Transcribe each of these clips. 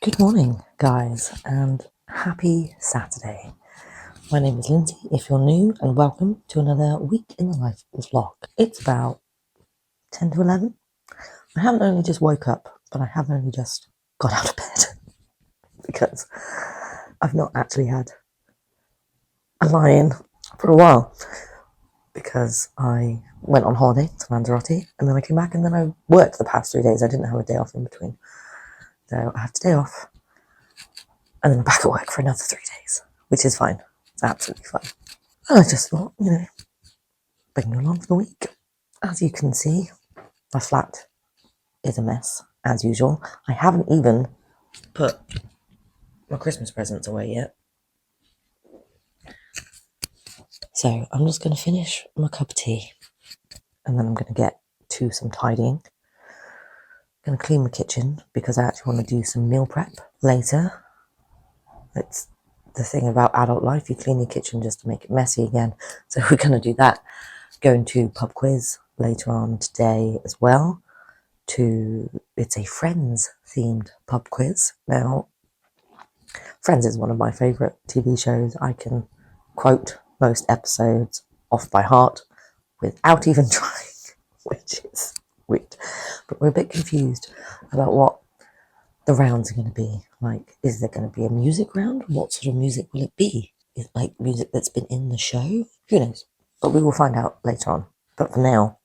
Good morning, guys, and happy Saturday. My name is Lindsay, if you're new, and welcome to another week in the life vlog. It's about 10 to 11. I haven't only just woke up, but I haven't only just got out of bed because I've not actually had a lie-in for a while because I went on holiday to Lanzarote and then I came back and then I worked the past 3 days. I didn't have a day off in between. So I had a day off and then I'm back at work for another 3 days, which is fine. It's absolutely fine. And I just thought, bring you along for the week. As you can see, my flat is a mess, as usual. I haven't even put my Christmas presents away yet. So I'm just going to finish my cup of tea and then I'm going to get to some tidying. I'm going to clean the kitchen because I actually want to do some meal prep later. It's the thing about adult life, you clean your kitchen just to make it messy again. So we're going to do that. Going to pub quiz later on today as well. It's a Friends themed pub quiz. Now, Friends is one of my favourite TV shows. I can quote most episodes off by heart without even trying, which is weird. But we're a bit confused about what the rounds are going to be. Like, is there going to be a music round? What sort of music will it be? Is it like music that's been in the show? Who knows? But we will find out later on. But for now,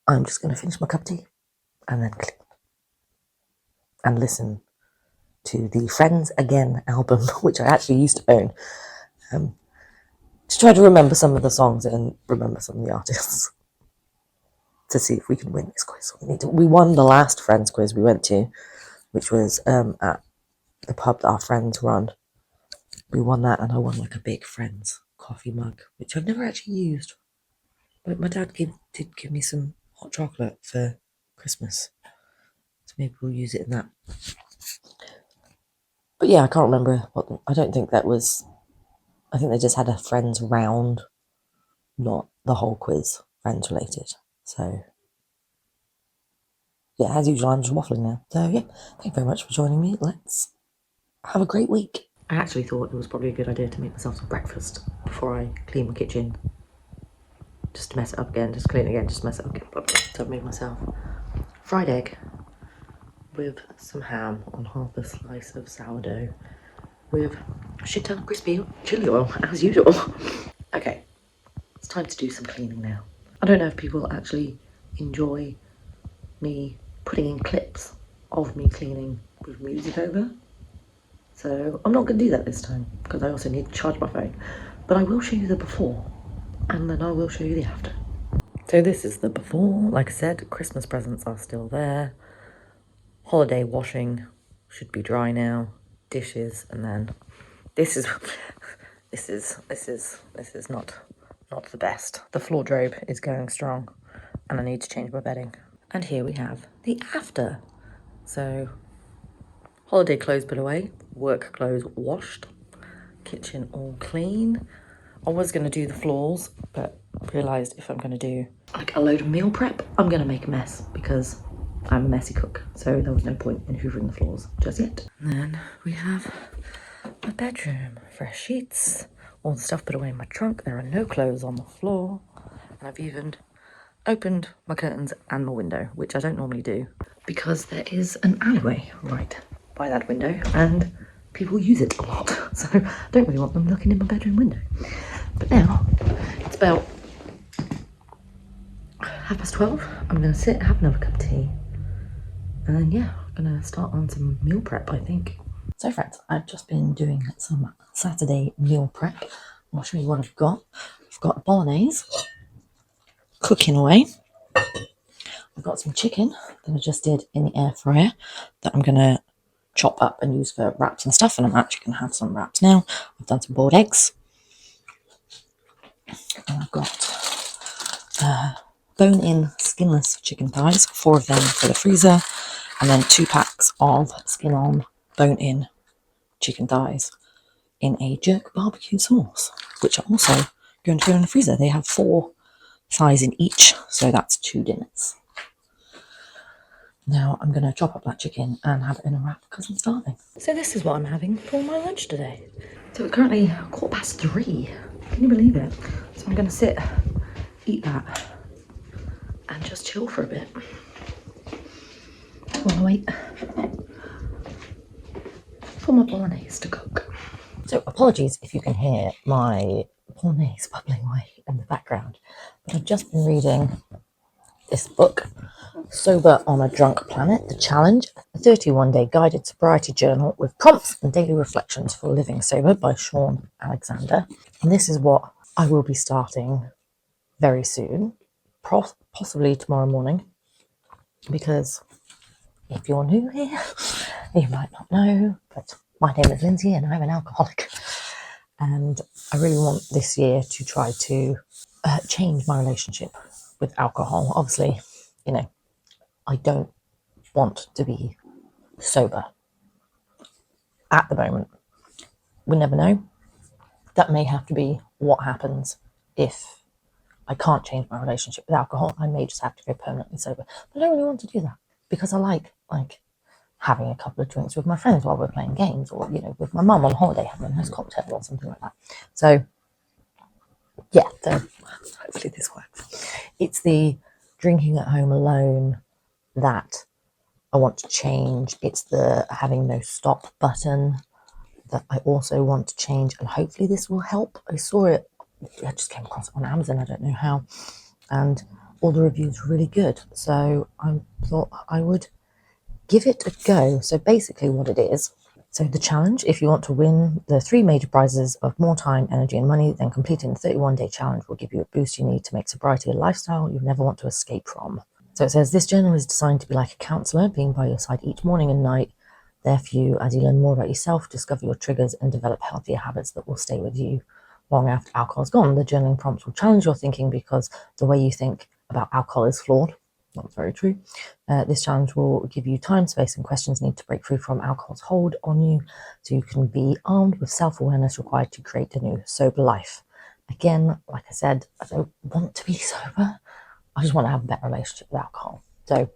I'm just going to finish my cup of tea and then clean and listen to the Friends Again album, which I actually used to own, to try to remember some of the songs and remember some of the artists to see if we can win this quiz. We won the last Friends quiz we went to, which was at the pub that our friends run. We won that and I won like a big Friends coffee mug, which I've never actually used. But my dad did give me some hot chocolate for Christmas, so maybe we'll use it in that. But yeah, I can't remember I don't think that was, I think they just had a Friends round, not the whole quiz Friends related. So yeah, as usual, I'm just waffling now. So yeah, thank you very much for joining me. Let's have a great week. I actually thought it was probably a good idea to make myself some breakfast before I clean my kitchen. Just to mess it up again, just clean it again, just mess it up again. So I've made myself fried egg with some ham on half a slice of sourdough with a shit ton of crispy chili oil, as usual. Okay, it's time to do some cleaning now. I don't know if people actually enjoy me putting in clips of me cleaning with music over. So I'm not going to do that this time because I also need to charge my phone. But I will show you the before and then I will show you the after. So this is the before. Like I said, Christmas presents are still there. Holiday washing should be dry now. Dishes, and then this is not the best. The floor drobe is going strong and I need to change my bedding. And here we have the after. So holiday clothes put away, work clothes washed, kitchen all clean. I was going to do the floors, but realised if I'm going to do like a load of meal prep, I'm going to make a mess because I'm a messy cook. So there was no point in hoovering the floors just yet. And then we have my bedroom, fresh sheets, all the stuff put away in my trunk. There are no clothes on the floor. And I've even opened my curtains and my window, which I don't normally do because there is an alleyway right by that window and people use it a lot. So I don't really want them looking in my bedroom window. But now it's about 12:30. I'm going to sit, have another cup of tea. And then, yeah, I'm going to start on some meal prep, I think. So, friends, I've just been doing some Saturday meal prep. I'll show you what I've got. I've got bolognese cooking away. I've got some chicken that I just did in the air fryer that I'm going to chop up and use for wraps and stuff. And I'm actually going to have some wraps now. I've done some boiled eggs. And I've got bone-in skinless chicken thighs, 4 of them for the freezer, and then 2 packs of skin-on bone-in chicken thighs in a jerk barbecue sauce, which are also going to go in the freezer. They have 4 thighs in each, so that's 2 dinners. Now I'm going to chop up that chicken and have it in a wrap because I'm starving. So this is what I'm having for my lunch today. So it's currently 3:15. Can you believe it? So I'm going to sit, eat that, and just chill for a bit while I wait for my bolognese to cook. So apologies if you can hear my bolognese bubbling away in the background, but I've just been reading this book, Sober on a Drunk Planet, The Challenge, a 31-day guided sobriety journal with prompts and daily reflections for living sober by Sean Alexander. And this is what I will be starting very soon, possibly tomorrow morning, because if you're new here, you might not know, but my name is Lindsay and I'm an alcoholic. And I really want this year to try to change my relationship with alcohol. Obviously, you know, I don't want to be sober at the moment. We never know. That may have to be what happens if I can't change my relationship with alcohol. I may just have to go permanently sober. But I don't really want to do that because I like having a couple of drinks with my friends while we're playing games, or with my mum on holiday having a nice cocktail or something like that. So yeah, so hopefully this works. It's the drinking at home alone that I want to change. It's the having no stop button that I also want to change, and hopefully this will help. I just came across it on Amazon, I don't know how, and all the reviews were really good, so I thought I would give it a go. So basically what it is, so the challenge, if you want to win the 3 major prizes of more time, energy and money, then completing the 31-day challenge will give you a boost you need to make sobriety a lifestyle you never want to escape from. So it says, this journal is designed to be like a counsellor, being by your side each morning and night, there for you as you learn more about yourself, discover your triggers, and develop healthier habits that will stay with you long after alcohol is gone. The journaling prompts will challenge your thinking because the way you think about alcohol is flawed. That's very true. This challenge will give you time, space, and questions needed to break free from alcohol's hold on you, so you can be armed with self-awareness required to create a new sober life. Again, like I said, I don't want to be sober. I just want to have a better relationship with alcohol. So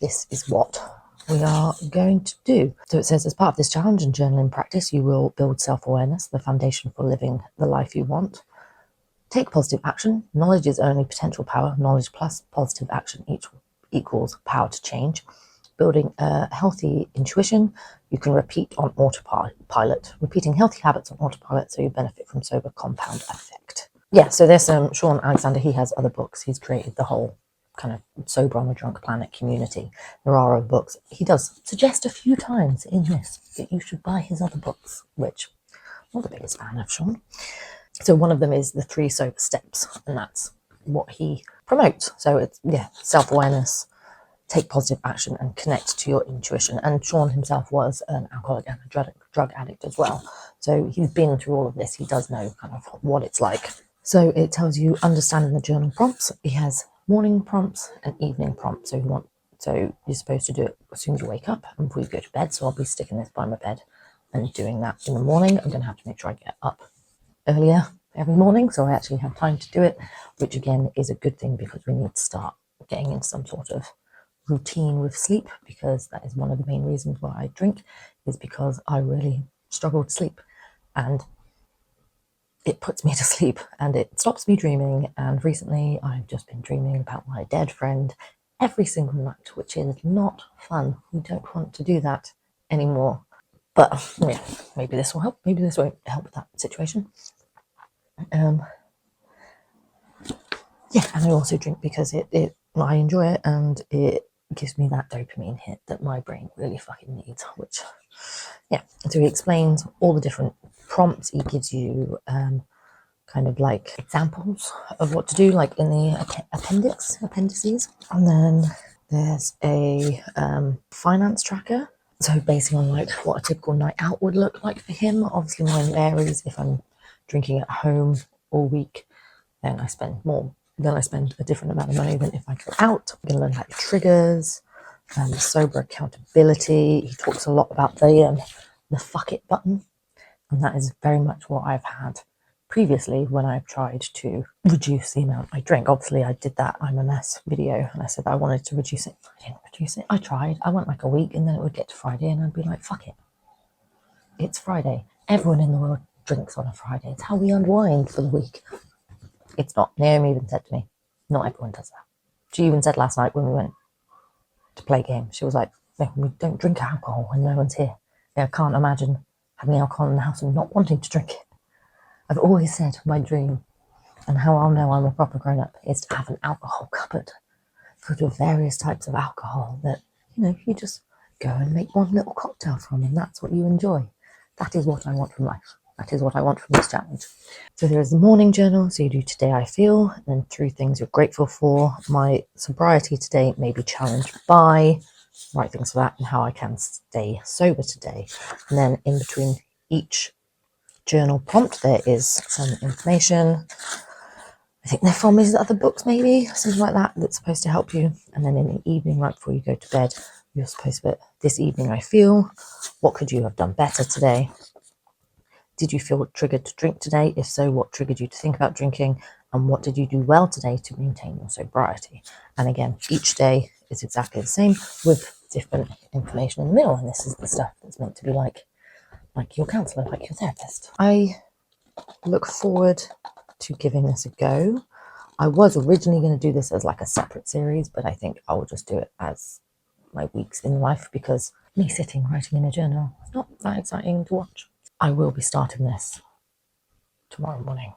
this is what we are going to do. So it says, as part of this challenge and journaling practice, you will build self-awareness, the foundation for living the life you want. Take positive action. Knowledge is only potential power. Knowledge plus positive action equals power to change. Building a healthy intuition. You can repeat on autopilot. Repeating healthy habits on autopilot so you benefit from sober compound effect. Yeah, so there's Sean Alexander. He has other books. He's created the whole kind of Sober on a Drunk Planet community. There are other books. He does suggest a few times in this that you should buy his other books, which I'm not the biggest fan of, Sean. So one of them is the 3 sober steps, and that's what he promotes. So it's, self-awareness, take positive action, and connect to your intuition. And Sean himself was an alcoholic and a drug addict as well. So he's been through all of this. He does know kind of what it's like. So it tells you understanding the journal prompts. He has morning prompts and evening prompts. So you're supposed to do it as soon as you wake up and before you go to bed. So I'll be sticking this by my bed and doing that in the morning. I'm going to have to make sure I get up earlier every morning so I actually have time to do it, which again is a good thing because we need to start getting into some sort of routine with sleep, because that is one of the main reasons why I drink, is because I really struggle to sleep, and it puts me to sleep and it stops me dreaming. And recently I've just been dreaming about my dead friend every single night, which is not fun. We don't want to do that anymore. But yeah, maybe this will help. Maybe this won't help with that situation. Yeah, and I also drink because I enjoy it, and it gives me that dopamine hit that my brain really fucking needs. Which, yeah. So he explains all the different prompts. He gives you kind of like examples of what to do, like in the appendices, and then there's a finance tracker. So basing on like what a typical night out would look like for him. Obviously mine varies. If I'm drinking at home all week, then I spend a different amount of money than if I go out. I'm going to learn about triggers, sober accountability. He talks a lot about the fuck it button, and that is very much what I've had previously, when I've tried to reduce the amount I drink, obviously I did that I'm a mess video and I said I wanted to reduce it. I didn't reduce it. I tried. I went like a week and then it would get to Friday and I'd be like, fuck it. It's Friday. Everyone in the world drinks on a Friday. It's how we unwind for the week. It's not. Naomi even said to me, not everyone does that. She even said last night when we went to play games, she was like, no, we don't drink alcohol when no one's here. I can't imagine having alcohol in the house and not wanting to drink it. I've always said my dream and how I'll know I'm a proper grown-up is to have an alcohol cupboard full of various types of alcohol that, you just go and make one little cocktail from and that's what you enjoy. That is what I want from life. That is what I want from this challenge. So there is the morning journal. So you do today I feel, and then 3 things you're grateful for. My sobriety today may be challenged by, write things for that, and how I can stay sober today. And then in between each journal prompt there is some information. I think they're from his other books, maybe something like that, that's supposed to help you. And then in the evening, right before you go to bed, you're supposed to put, this evening I feel, what could you have done better today? Did you feel triggered to drink today? If so, what triggered you to think about drinking? And what did you do well today to maintain your sobriety? And again, each day is exactly the same with different information in the middle. And this is the stuff that's meant to be like your counsellor, like your therapist. I look forward to giving this a go. I was originally going to do this as like a separate series, but I think I will just do it as my weeks in life because me sitting writing in a journal is not that exciting to watch. I will be starting this tomorrow morning.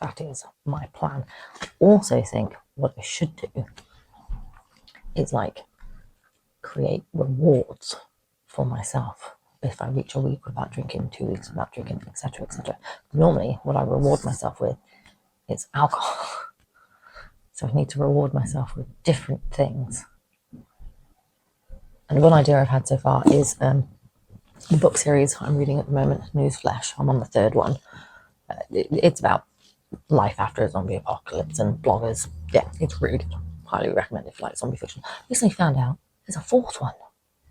That is my plan. I also think what I should do is like create rewards for myself if I reach a week without drinking, 2 weeks without drinking, etc., etc. Normally, what I reward myself with is alcohol. So I need to reward myself with different things. And one idea I've had so far is the book series I'm reading at the moment, Newsflash. I'm on the 3rd one. It's about life after a zombie apocalypse and bloggers. Yeah, it's really good. Highly recommend it for like zombie fiction. Recently found out there's a 4th one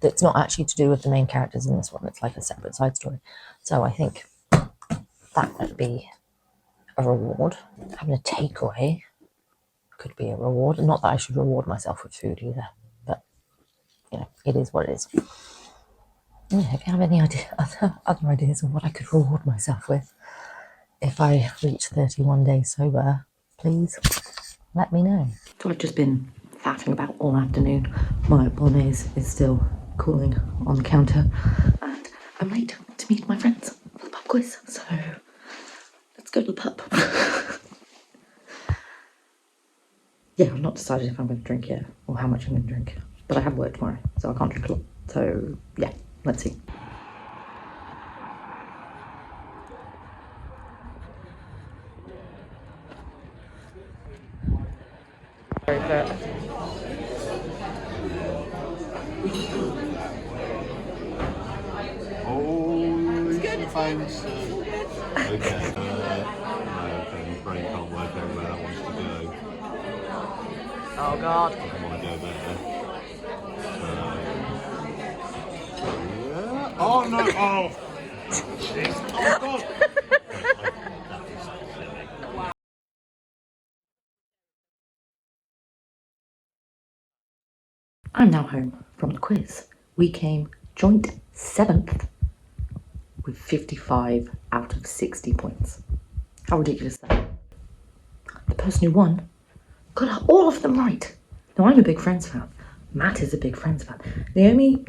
that's not actually to do with the main characters in this one. It's like a separate side story. So I think that would be a reward. Having a takeaway could be a reward. Not that I should reward myself with food either, but it is what it is. Yeah, if you have any other ideas of what I could reward myself with if I reach 31 days sober, please let me know. So I've just been faffing about all afternoon. My bolognese is still cooling on the counter and I'm late to meet my friends for the pub quiz, so let's go to the pub. Yeah, I've not decided if I'm going to drink yet or how much I'm going to drink, but I have work tomorrow, so I can't drink a lot. So yeah, let's see. Very fair. Oh, it's good. Phones. Okay. No, okay, brain can't work out where that wants to go. Oh God. I want to go there. Yeah. Oh no! Oh, jeez! Oh God! I'm now home from the quiz. We came joint 7th with 55 out of 60 points. How ridiculous is that? The person who won got all of them right. Now, I'm a big Friends fan. Matt is a big Friends fan. Naomi,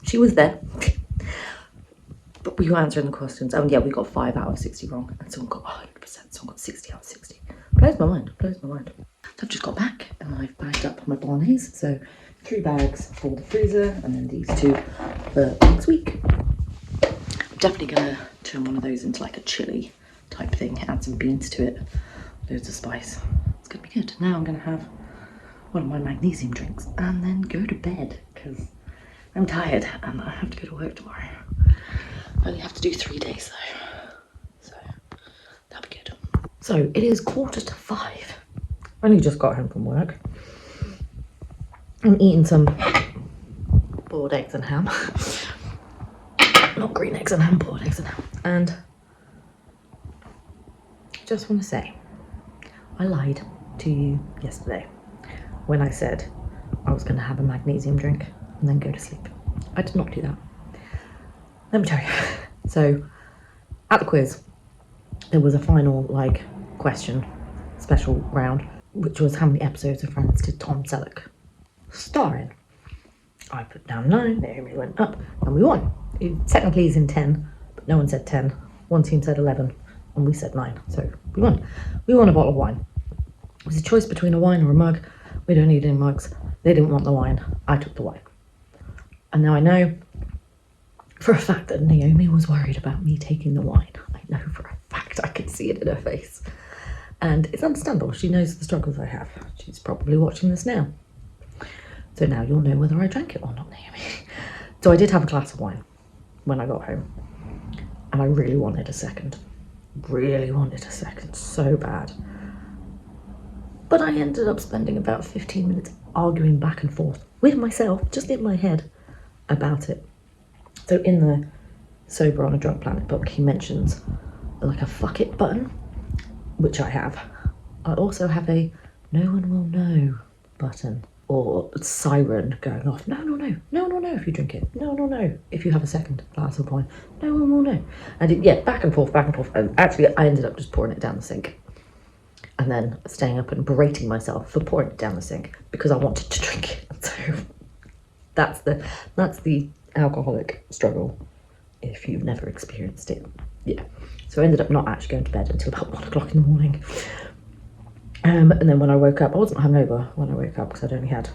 she was there. But we were answering the questions. And yeah, we got 5 out of 60 wrong. And someone got 100%. Someone got 60 out of 60. Blows my mind. So I've just got back and I've bagged up my bolognese. So 3 bags for the freezer and then these 2 for next week. I'm definitely going to turn one of those into like a chili type thing. Add some beans to it. Loads of spice. It's going to be good. Now I'm going to have one of my magnesium drinks and then go to bed because I'm tired and I have to go to work tomorrow. I only have to do 3 days though, so that'll be good. So it is 4:45. I only just got home from work. I'm eating some boiled eggs and ham. Not green eggs and ham, boiled eggs and ham. And just want to say, I lied to you yesterday when I said I was going to have a magnesium drink and then go to sleep. I did not do that. Let me tell you. So, at the quiz, there was a final, question, special round, which was how many episodes of Friends did Tom Selleck star in? I put down 9, Naomi went up, and we won. It technically is in 10, but no one said 10. One team said 11, and we said 9, so we won. We won a bottle of wine. It was a choice between a wine or a mug. We don't need any mugs. They didn't want the wine. I took the wine. And now I know for a fact that Naomi was worried about me taking the wine. I know for a fact. I could see it in her face. And it's understandable. She knows the struggles I have. She's probably watching this now. So now you'll know whether I drank it or not, Naomi. So I did have a glass of wine when I got home. And I really wanted a second. Really wanted a second. So bad. But I ended up spending about 15 minutes arguing back and forth with myself, just in my head, about it. So in the Sober on a Drunk Planet book, he mentions a fuck it button, which I have. I also have a no one will know button, or siren going off. No, if you drink it. No, if you have a second glass of wine. No one will know. And back and forth. And actually, I ended up just pouring it down the sink. And then staying up and berating myself for pouring it down the sink because I wanted to drink it. So that's the alcoholic struggle if you've never experienced it. Yeah. So I ended up not actually going to bed until about 1 o'clock in the morning. And then when I woke up, I wasn't hungover when I woke up because I'd only had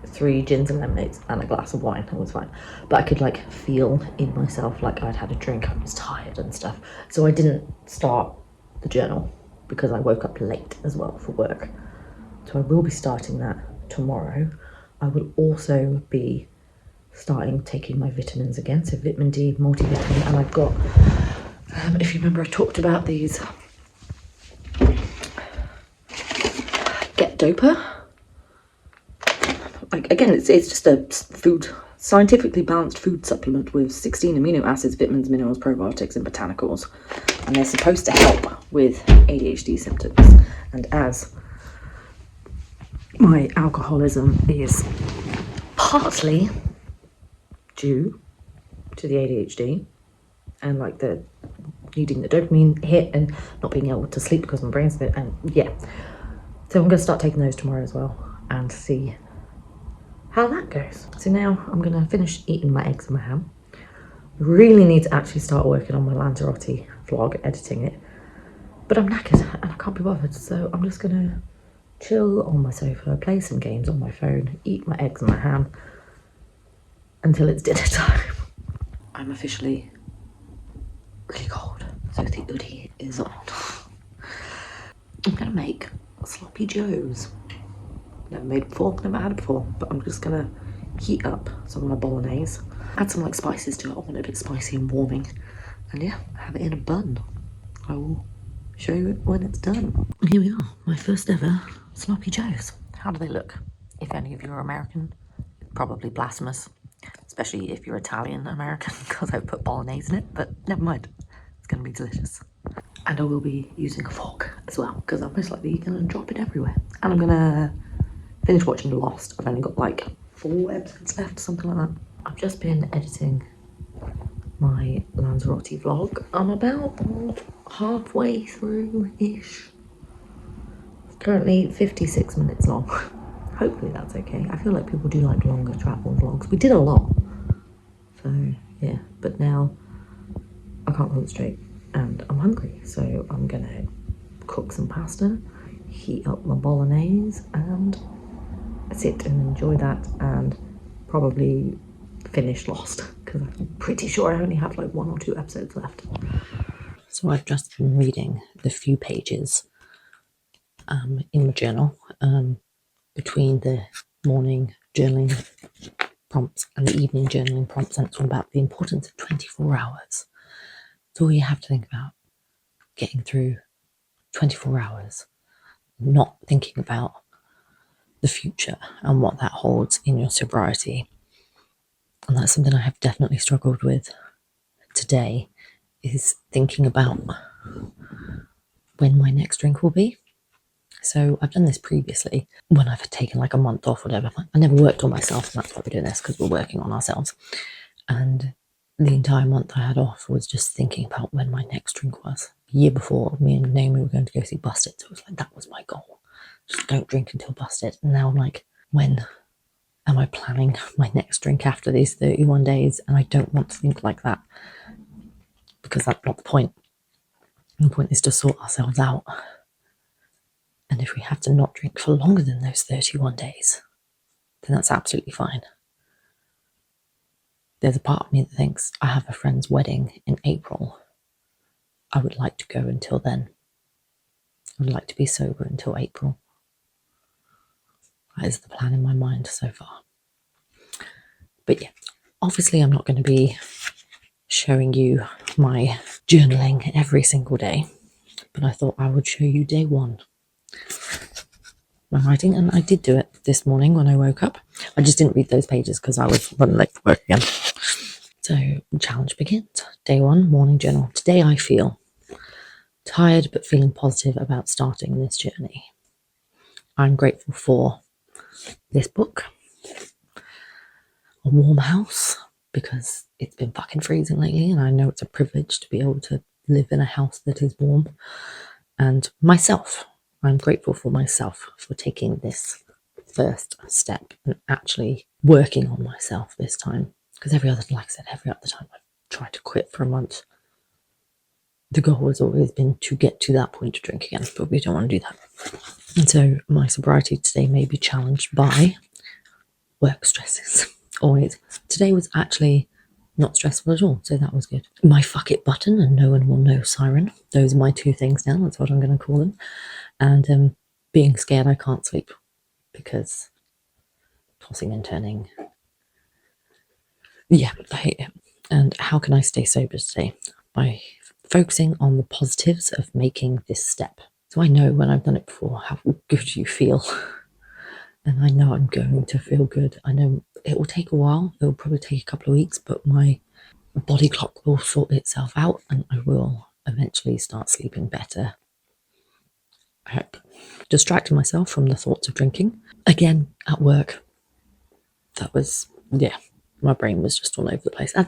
3 gins and lemonades and a glass of wine. It was fine, but I could feel in myself like I'd had a drink. I was tired and stuff, so I didn't start the journal because I woke up late as well for work. So I will be starting that tomorrow. I will also be starting taking my vitamins again, so vitamin D, multivitamin, and I've got, if you remember, I talked about these Get Doper. Again, it's just a scientifically balanced food supplement with 16 amino acids, vitamins, minerals, probiotics, and botanicals, and they're supposed to help with ADHD symptoms. And as my alcoholism is partly due to the ADHD and the needing the dopamine hit and not being able to sleep because my brain's a bit, and so I'm going to start taking those tomorrow as well and see how that goes. So now I'm going to finish eating my eggs and my ham. Really need to actually start working on my Lanzarote vlog, editing it, but I'm knackered and I can't be bothered, so I'm just going to chill on my sofa, play some games on my phone, eat my eggs and my ham until it's dinner time. I'm officially really cold, so the hoodie is on. I'm gonna make sloppy joes. Never made it before, never had it before, but I'm just gonna heat up some of my bolognese, add some spices to it. I want it a bit spicy and warming, and have it in a bun. I will show you it when it's done. Here we are, my first ever sloppy joes. How do they look? If any of you are American, probably blasphemous, especially if you're Italian American, because I've put bolognese in it, but never mind, it's going to be delicious. And I will be using a fork as well, because I'm most likely going to drop it everywhere. And I'm going to finish watching Lost. I've only got 4 episodes left, something like that. I've just been editing my Lanzarote vlog. I'm about halfway through-ish. It's currently 56 minutes long. Hopefully that's okay. I feel like people do like longer travel vlogs. We did a lot. So, yeah. But now I can't concentrate and I'm hungry. So I'm going to cook some pasta, heat up my bolognese and sit and enjoy that and probably finish Lost because I'm pretty sure I only have 1 or 2 episodes left. So I've just been reading the few pages in my journal between the morning journaling prompts and the evening journaling prompts, and it's all about the importance of 24 hours. It's all you have to think about, getting through 24 hours, not thinking about the future and what that holds in your sobriety. And that's something I have definitely struggled with today, is thinking about when my next drink will be. So I've done this previously when I've taken like a month off, whatever. I never worked on myself, and that's why we're doing this, because we're working on ourselves. And the entire month I had off was just thinking about when my next drink was. The year before, me and Naomi were going to go see Busted, so it was like that was my goal. Just don't drink until Busted. And now I'm like, when am I planning my next drink after these 31 days? And I don't want to think like that, because that's not the point. The point is to sort ourselves out. And if we have to not drink for longer than those 31 days, then that's absolutely fine. There's a part of me that thinks I have a friend's wedding in April. I would like to go until then. I would like to be sober until April. That is the plan in my mind so far. But yeah, obviously I'm not going to be showing you my journaling every single day, but I thought I would show you day one. My writing, and I did do it this morning when I woke up. I just didn't read those pages because I was running late for work again. So the challenge begins. Day one, morning journal. Today I feel tired but feeling positive about starting this journey. I'm grateful for this book, a warm house, because it's been fucking freezing lately, and I know it's a privilege to be able to live in a house that is warm. And myself. I'm grateful for myself for taking this first step and actually working on myself this time. Because every other time I've tried to quit for a month, the goal has always been to get to that point to drink again, but we don't want to do that. And so my sobriety today may be challenged by work stresses. Always. Today was actually not stressful at all, so that was good. My fuck it button and no one will know siren. Those are my two things now, that's what I'm going to call them. And being scared I can't sleep because tossing and turning. Yeah, I hate it. And how can I stay sober today? By focusing on the positives of making this step. So I know when I've done it before how good you feel. And I know I'm going to feel good. I know it will take a while. It will probably take a couple of weeks, but my body clock will sort itself out and I will eventually start sleeping better. I hope. Distracting myself from the thoughts of drinking. Again, at work, that was, my brain was just all over the place. And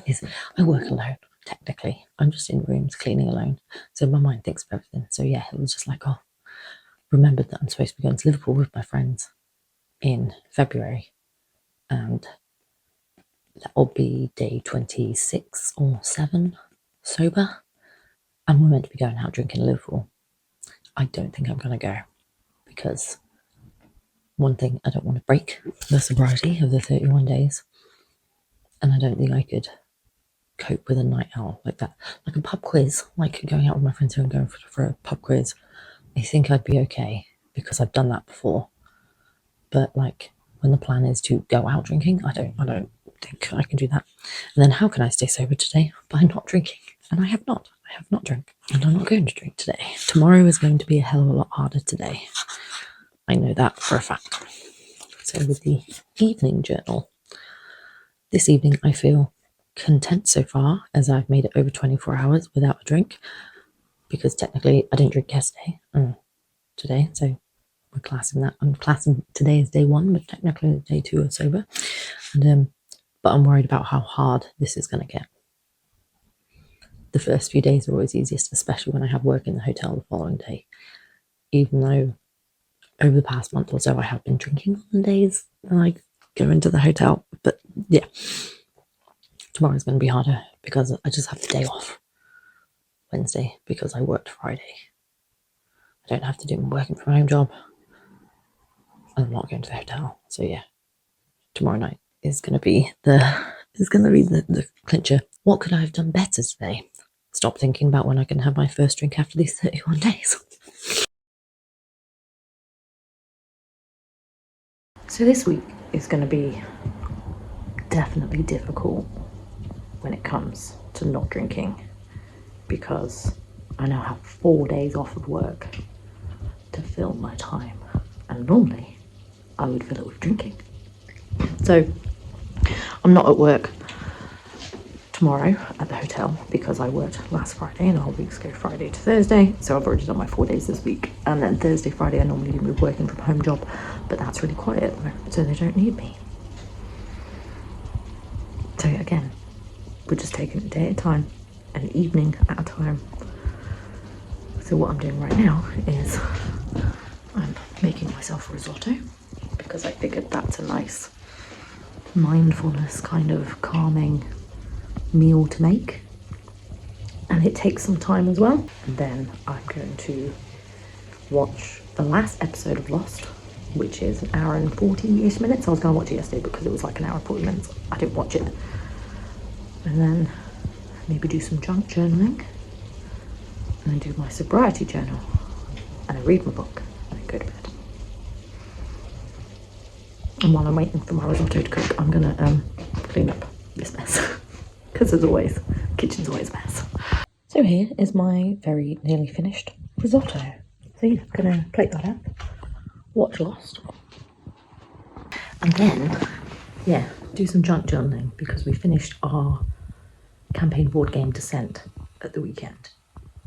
I work alone, technically. I'm just in rooms cleaning alone. So my mind thinks of everything. So yeah, it was just like, remembered that I'm supposed to be going to Liverpool with my friends in February. And that will be day 26 or 7 sober. And we're meant to be going out drinking in Liverpool. I don't think I'm going to go because one thing, I don't want to break the sobriety of the 31 days. And I don't think I could cope with a night out like that. Like a pub quiz, like going out with my friends and going for a pub quiz. I think I'd be okay because I've done that before. But like when the plan is to go out drinking, I don't think I can do that. And then how can I stay sober today? By not drinking. And I have not drunk. And I'm not going to drink today. Tomorrow is going to be a hell of a lot harder today. I know that for a fact. So with the evening journal, this evening I feel content so far as I've made it over 24 hours without a drink, because technically I didn't drink yesterday today, so we're classing that. I'm classing today as day one, but technically day 2 is sober. And but I'm worried about how hard this is going to get. The first few days are always easiest, especially when I have work in the hotel the following day. Even though over the past month or so I have been drinking on the days when I go into the hotel. But yeah, tomorrow's going to be harder because I just have the day off Wednesday because I worked Friday. I don't have to do my working from home job. I'm not going to the hotel. So yeah, tomorrow night is going to be the clincher. What could I have done better today? Stop thinking about when I can have my first drink after these 31 days. So this week is going to be definitely difficult when it comes to not drinking, because I now have 4 days off of work to fill my time, and normally I would fill it with drinking. So I'm not at work tomorrow at the hotel because I worked last Friday and the whole week's go Friday to Thursday. So I've already done my 4 days this week. And then Thursday, Friday, I normally do my working from home job, but that's really quiet, so they don't need me. So again, we're just taking it a day at a time, an evening at a time. So what I'm doing right now is I'm making myself risotto because I figured that's a nice mindfulness kind of calming meal to make, and it takes some time as well. And then I'm going to watch the last episode of Lost, which is an hour and 40-ish minutes. I was going to watch it yesterday because it was like an hour and 40 minutes. I didn't watch it. And then maybe do some junk journaling, and then do my sobriety journal, and I read my book, and I go to bed. And while I'm waiting for my risotto to cook, I'm gonna clean up this mess because as always, kitchen's always a mess. So here is my very nearly finished risotto. So yeah, I'm gonna plate that up, watch Lost, and then yeah, do some junk journaling because we finished our campaign board game Descent at the weekend,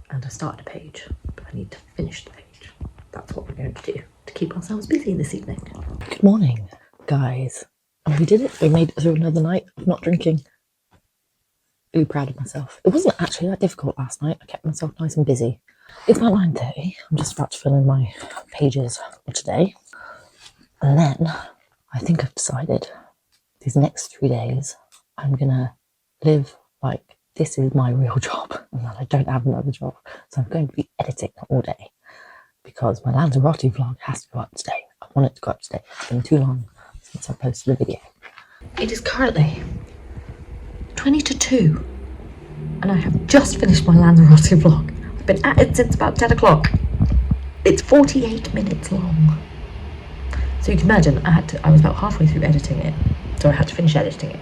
and I started a page, but I need to finish the page. That's what we're going to do to keep ourselves busy this evening. Good morning, guys. And we did it. We made it through another night of not drinking. Really proud of myself. It wasn't actually that difficult last night. I kept myself nice and busy. It's about 9:30. I'm just about to fill in my pages for today. And then I think I've decided these next 3 days I'm gonna live like this is my real job and that I don't have another job. So I'm going to be editing all day because my Lanzarote vlog has to go up today. I want it to go up today. It's been too long since I posted a video. It is currently 20 to 2 and I have just finished my Lanzarote vlog. I've been at it since about 10 o'clock. It's 48 minutes long. So you can imagine I was about halfway through editing it, so I had to finish editing it.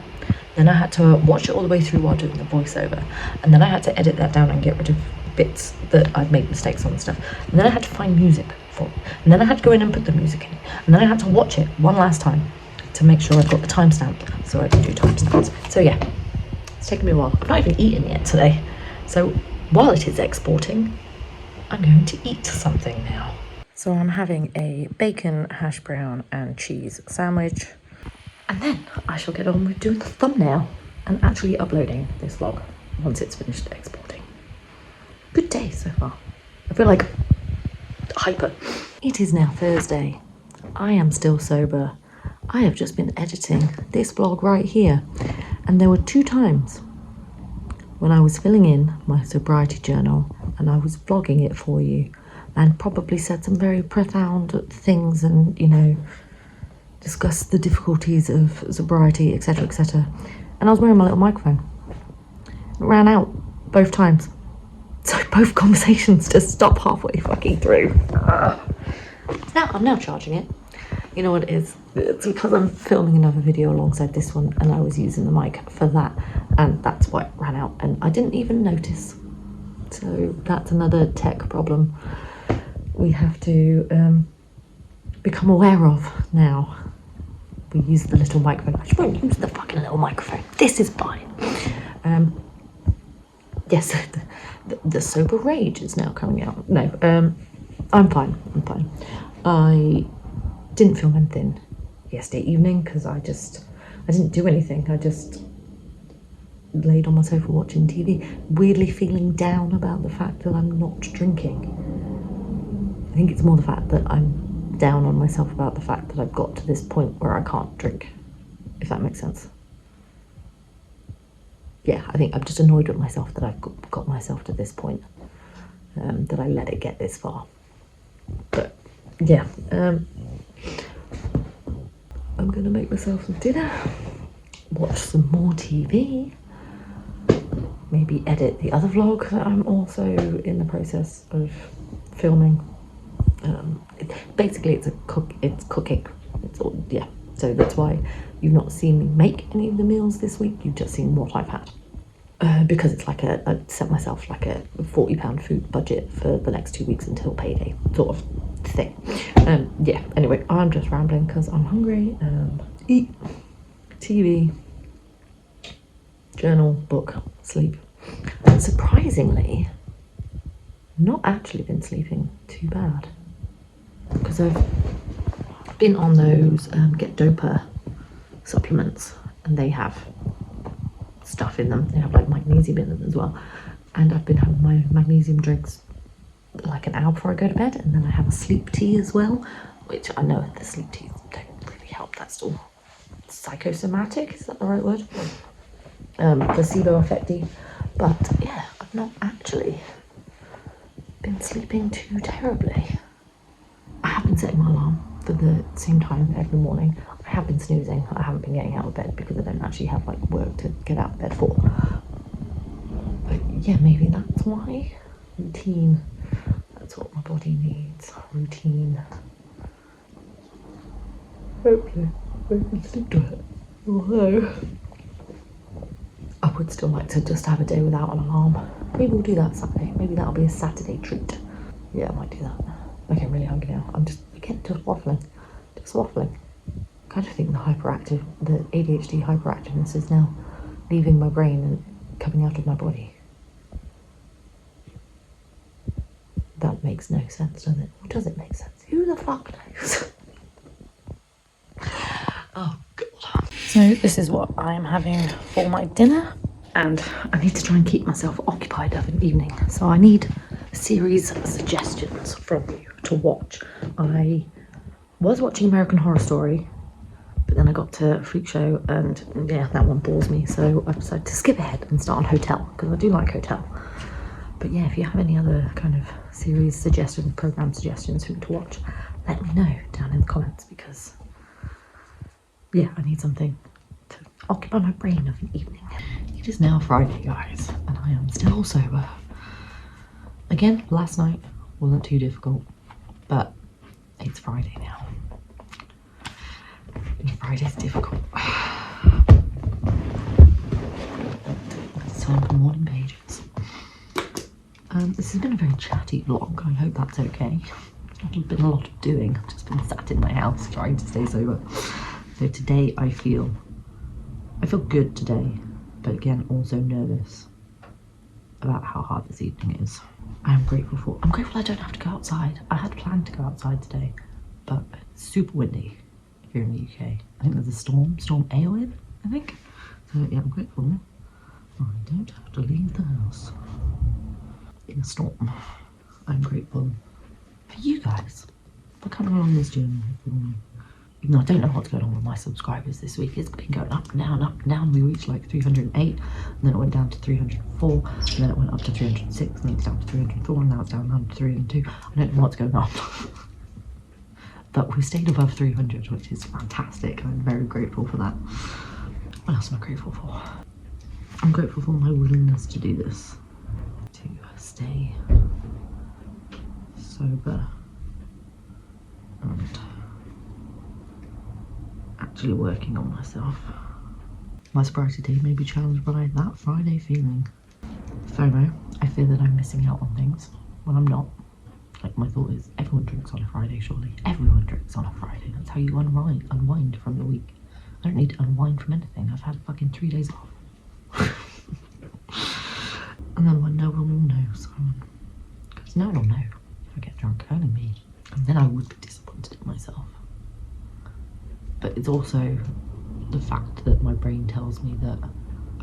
Then I had to watch it all the way through while doing the voiceover, and then I had to edit that down and get rid of bits that I'd made mistakes on and stuff. And then I had to find music for it, and then I had to go in and put the music in, and then I had to watch it one last time to make sure I've got the timestamp so I can do timestamps. So yeah, it's taken me a while. I've not even eaten yet today, so while it is exporting, I'm going to eat something now. So I'm having a bacon, hash brown and cheese sandwich. And then I shall get on with doing the thumbnail and actually uploading this vlog once it's finished exporting. Good day so far. I feel like hyper. It is now Thursday. I am still sober. I have just been editing this vlog right here. And there were 2 times when I was filling in my sobriety journal and I was vlogging it for you and probably said some very profound things and, you know, discuss the difficulties of sobriety, etc, etc. And I was wearing my little microphone. It ran out both times. So both conversations just stopped halfway fucking through. I'm now charging it. You know what it is? It's because I'm filming another video alongside this one and I was using the mic for that, and that's why it ran out and I didn't even notice. So that's another tech problem we have to become aware of now. We use the little microphone. I just won't use the fucking little microphone. This is fine. Yes, the sober rage is now coming out. No, I'm fine. I didn't film anything yesterday evening because I didn't do anything. I just laid on my sofa watching TV, weirdly feeling down about the fact that I'm not drinking. I think it's more the fact that I'm down on myself about the fact that I've got to this point where I can't drink, if that makes sense. Yeah, I think I'm just annoyed with myself that I've got myself to this point, that I let it get this far. But yeah, I'm gonna make myself some dinner, watch some more TV, maybe edit the other vlog that I'm also in the process of filming. Basically it's cooking. It's all, yeah. So that's why you've not seen me make any of the meals this week. You've just seen what I've had. Because it's like I set myself like a £40 food budget for the next 2 weeks until payday sort of thing. Yeah, anyway, I'm just rambling because I'm hungry and eat, TV, journal, book, sleep. Surprisingly, not actually been sleeping too bad, because I've been on those Get Doper supplements, and they have stuff in them. They have like magnesium in them as well. And I've been having my magnesium drinks like an hour before I go to bed, and then I have a sleep tea as well, which I know the sleep teas don't really help. That's all psychosomatic, is that the right word? Placebo effecty. But yeah, I've not actually been sleeping too terribly. I have been setting my alarm for the same time every morning. I have been snoozing. I haven't been getting out of bed because I don't actually have like work to get out of bed for. But yeah, maybe that's why. Routine. That's what my body needs. Routine. Hopefully I can stick to it. Although I would still like to just have a day without an alarm. Maybe we'll do that Saturday. Maybe that'll be a Saturday treat. Yeah, I might do that. Okay, I'm really hungry now. I'm just, again, just waffling. Just waffling. I kind of think the ADHD hyperactiveness is now leaving my brain and coming out of my body. That makes no sense, does it? Or does it make sense? Who the fuck knows? Oh, God. So this is what I'm having for my dinner. And I need to try and keep myself occupied of an evening. So I need series suggestions from you to watch. I was watching American Horror Story, but then I got to Freak Show, and yeah, that one bores me. So I decided to skip ahead and start on Hotel, because I do like Hotel. But yeah, if you have any other kind of series suggestions, program suggestions for me to watch, let me know down in the comments, because yeah, I need something to occupy my brain of an evening. It is now Friday, guys, and I am still sober. Again, last night wasn't too difficult, but it's Friday now. And Friday's difficult. It's time for morning pages. This has been a very chatty vlog. I hope that's okay. There's been a lot of doing. I've just been sat in my house trying to stay sober. So today I feel good today, but again also nervous about how hard this evening is. I'm grateful I don't have to go outside. I had planned to go outside today, but it's super windy here in the UK. I think there's a storm Aowen, I think. So yeah, I'm grateful I don't have to leave the house in a storm. I'm grateful for you guys for coming along this journey with me. Even though I don't know what's going on with my subscribers this week. It's been going up and down, up and down. We reached like 308, and then it went down to 304, and then it went up to 306, and then it's down to 304, and now it's down to 302. I don't know what's going on. But we've stayed above 300, which is fantastic. I'm very grateful for that. What else am I grateful for? I'm grateful for my willingness to do this. To stay sober and actually working on myself. My sobriety day may be challenged by that Friday feeling. FOMO. I fear that I'm missing out on things when I'm not. Like, my thought is, everyone drinks on a Friday, surely. Everyone drinks on a Friday. That's how you unwind from the week. I don't need to unwind from anything. I've had fucking 3 days off. And then when no one will know, so because no one will know if I get drunk, only me. And then I would be disappointed in myself. But it's also the fact that my brain tells me that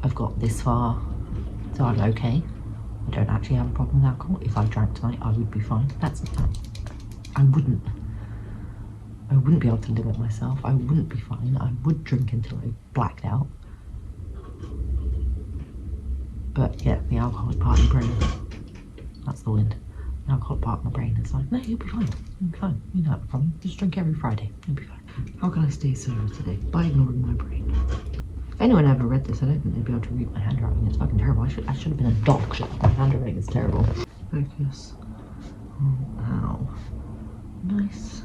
I've got this far, so I'm okay. I don't actually have a problem with alcohol. If I drank tonight, I would be fine. I wouldn't be able to limit myself. I wouldn't be fine. I would drink until I blacked out. But yeah, the alcoholic part of my brain, that's the wind. The alcoholic part of my brain is like, no, you'll be fine. You'll be fine. You don't have a problem. Just drink every Friday. You'll be fine. How can I stay sober today? By ignoring my brain. If anyone ever read this, I don't think they'd be able to read my handwriting. It's fucking terrible. I should have been a doctor. My handwriting is terrible. Focus on how nice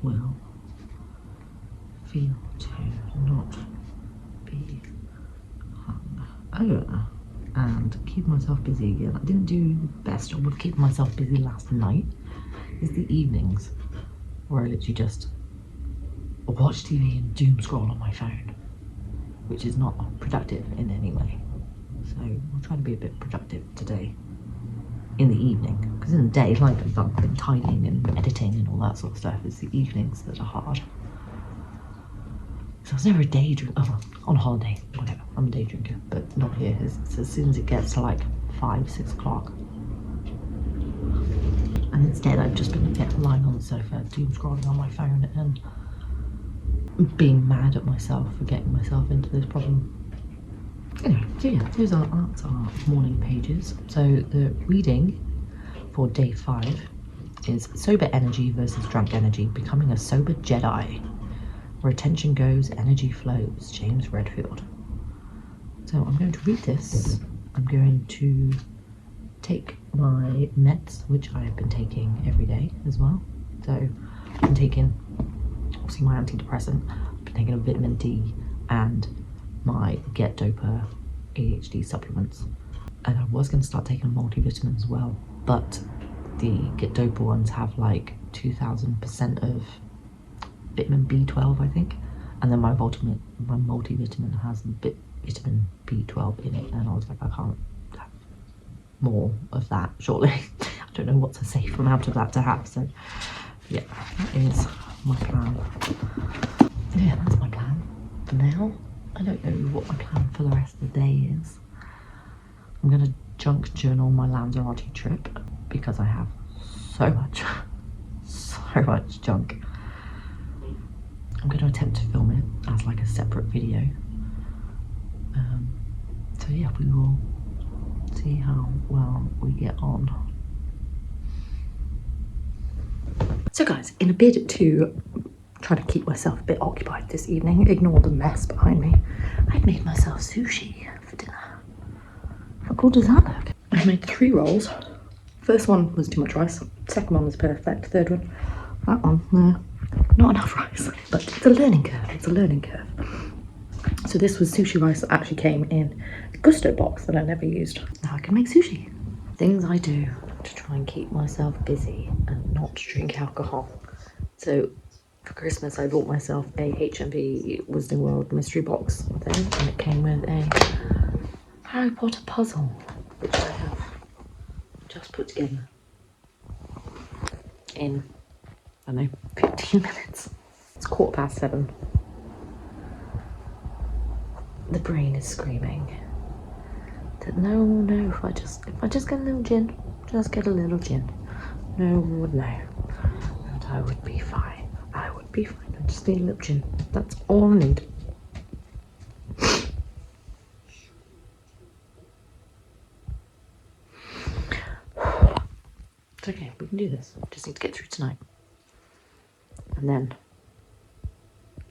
will feel to not be hung over and keep myself busy again. I didn't do the best job of keeping myself busy last night. It's the evenings where I literally just watch TV and doom scroll on my phone. which is not productive in any way. So we'll try to be a bit productive today in the evening, because in the day, like I've been tidying and editing and all that sort of stuff, it's the evenings that are hard. So I was never a day drinker, on holiday, whatever, I'm a day drinker, but not here. It's as soon as it gets to like 5, 6 o'clock. And instead I've just been lying on the sofa, doom scrolling on my phone and being mad at myself for getting myself into this problem. Anyway, so yeah, that's our morning pages. So the reading for day 5 is Sober Energy versus Drunk Energy, Becoming a Sober Jedi. Where attention goes, energy flows. James Redfield. So I'm going to read this. I'm going to take my meds, which I have been taking every day as well. So I've been taking, obviously, my antidepressant. I've been taking a vitamin D and my Get Dopa ADHD supplements. And I was going to start taking a multivitamin as well, but the Get Dopa ones have like 2000% of vitamin B12, I think, and then my multivitamin has vitamin B12 in it, and I was like, I can't have more of that, surely. I don't know what's a safe amount of that to have, so yeah, that is my plan. Yeah, that's my plan for now. I don't know what my plan for the rest of the day is. I'm going to junk journal my Lanzarote trip because I have so much junk. I'm going to attempt to film it as like a separate video. So yeah, we will see how well we get on. So guys, in a bid to try to keep myself a bit occupied this evening, ignore the mess behind me, I've made myself sushi for dinner. How cool does that look? I made 3 rolls. First one was too much rice. Second one was perfect. Third one, that one, not enough rice. But it's a learning curve. It's a learning curve. So this was sushi rice that actually came in a Gusto box that I never used. Now I can make sushi. Things I do to try and keep myself busy and not drink alcohol. So for Christmas I bought myself a HMV Wizarding World mystery box thing, and it came with a Harry Potter puzzle, which I have just put together in, I don't know, 15 minutes. It's 7:15. The brain is screaming that no one will know if I just get a little gin, just get a little gin. No one would know, and I would be fine. I would be fine. I just need a little gin. That's all I need. It's okay, we can do this. Just need to get through tonight. And then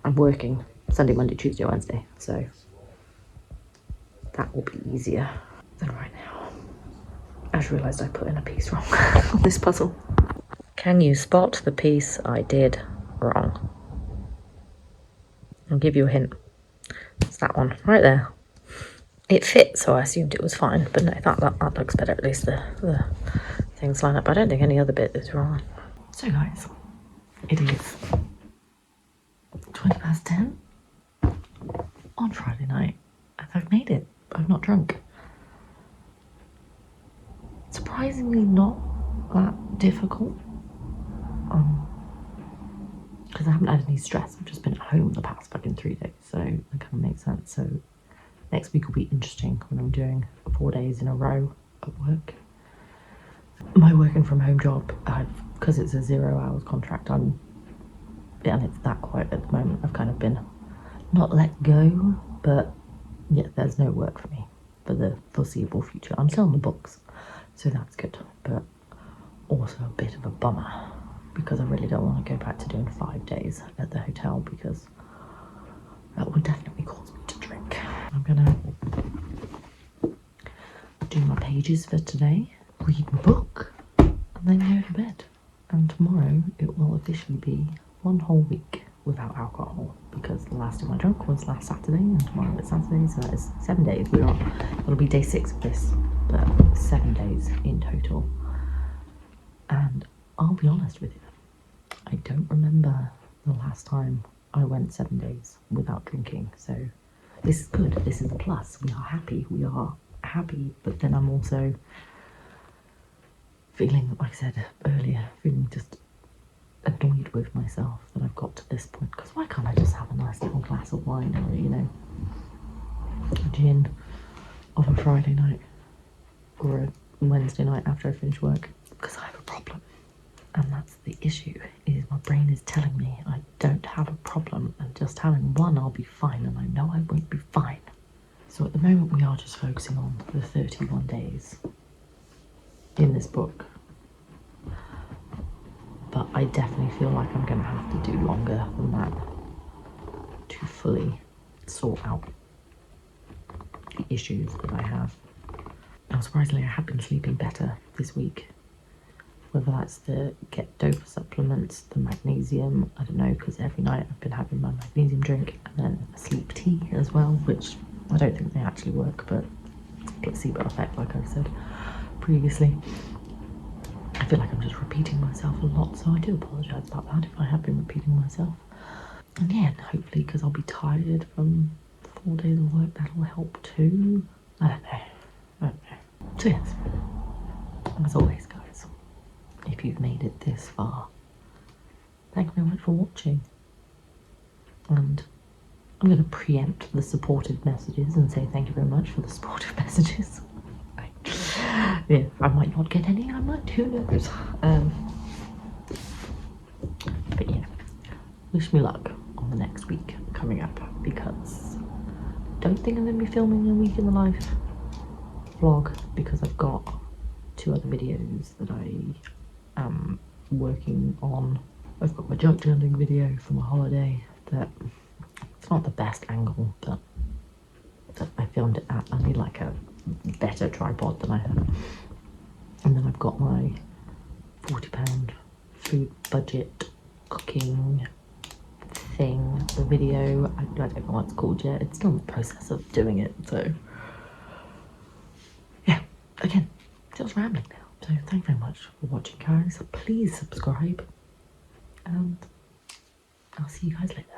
I'm working Sunday, Monday, Tuesday, Wednesday, so that will be easier than right now. I just realised I put in a piece wrong on this puzzle. Can you spot the piece I did wrong? I'll give you a hint. It's that one right there. It fit, so I assumed it was fine, but no, that looks better. At least the things line up. I don't think any other bit is wrong. So guys, it is 10 on Friday night, and I've made it. I'm not drunk. Surprisingly not that difficult. Because I haven't had any stress. I've just been at home the past fucking 3 days, so that kind of makes sense. So next week will be interesting when I'm doing 4 days in a row at work. My working from home job, because it's a 0 hours contract, and it's that quiet at the moment, I've kind of been not let go, but yeah, there's no work for me for the foreseeable future. I'm still on the books, so that's good, but also a bit of a bummer because I really don't want to go back to doing 5 days at the hotel, because that would definitely cause me to drink. I'm gonna do my pages for today, read my book, and then go to bed. And tomorrow it will officially be 1 whole week without alcohol, because the last time I drank was last Saturday, and tomorrow it's Saturday, so that is 7 days. It'll be day 6 of this, but 7 days in total. And I'll be honest with you, I don't remember the last time I went 7 days without drinking, so this is good, this is a plus, we are happy, but then I'm also feeling, like I said earlier, feeling just annoyed with myself that I've got to this point, because why can't I just have a nice little glass of wine or, you know, a gin on a Friday night or a Wednesday night after I finish work? Because I have a problem, and that's the issue, is my brain is telling me I don't have a problem, and just having one I'll be fine, and I know I won't be fine. So at the moment we are just focusing on the 31 days in this book, but I definitely feel like I'm going to have to do longer than that to fully sort out the issues that I have. Now, surprisingly, I have been sleeping better this week. Whether that's the get dopa supplements, the magnesium, I don't know, because every night I've been having my magnesium drink and then a sleep tea as well, which I don't think they actually work, but placebo effect, like I said previously. I feel like I'm just repeating myself a lot, so I do apologise about that if I have been repeating myself. And yeah, hopefully, because I'll be tired from 4 days of work, that'll help too. I don't know. So yes, as always guys, if you've made it this far, thank you very much for watching. And I'm going to preempt the supportive messages and say thank you very much for the supportive messages. Yeah, I might not get any, I might, who knows. But yeah, wish me luck on the next week coming up, because I don't think I'm going to be filming a week in the life vlog, because I've got 2 other videos that I am working on. I've got my junk journaling video for my holiday that it's not the best angle, but I filmed it at. I need like a better tripod than I have. And then I've got my £40 food budget cooking thing, the video. I don't know what it's called yet. It's still in the process of doing it, so yeah, again, just rambling now. So thank you very much for watching, guys. Please subscribe, and I'll see you guys later.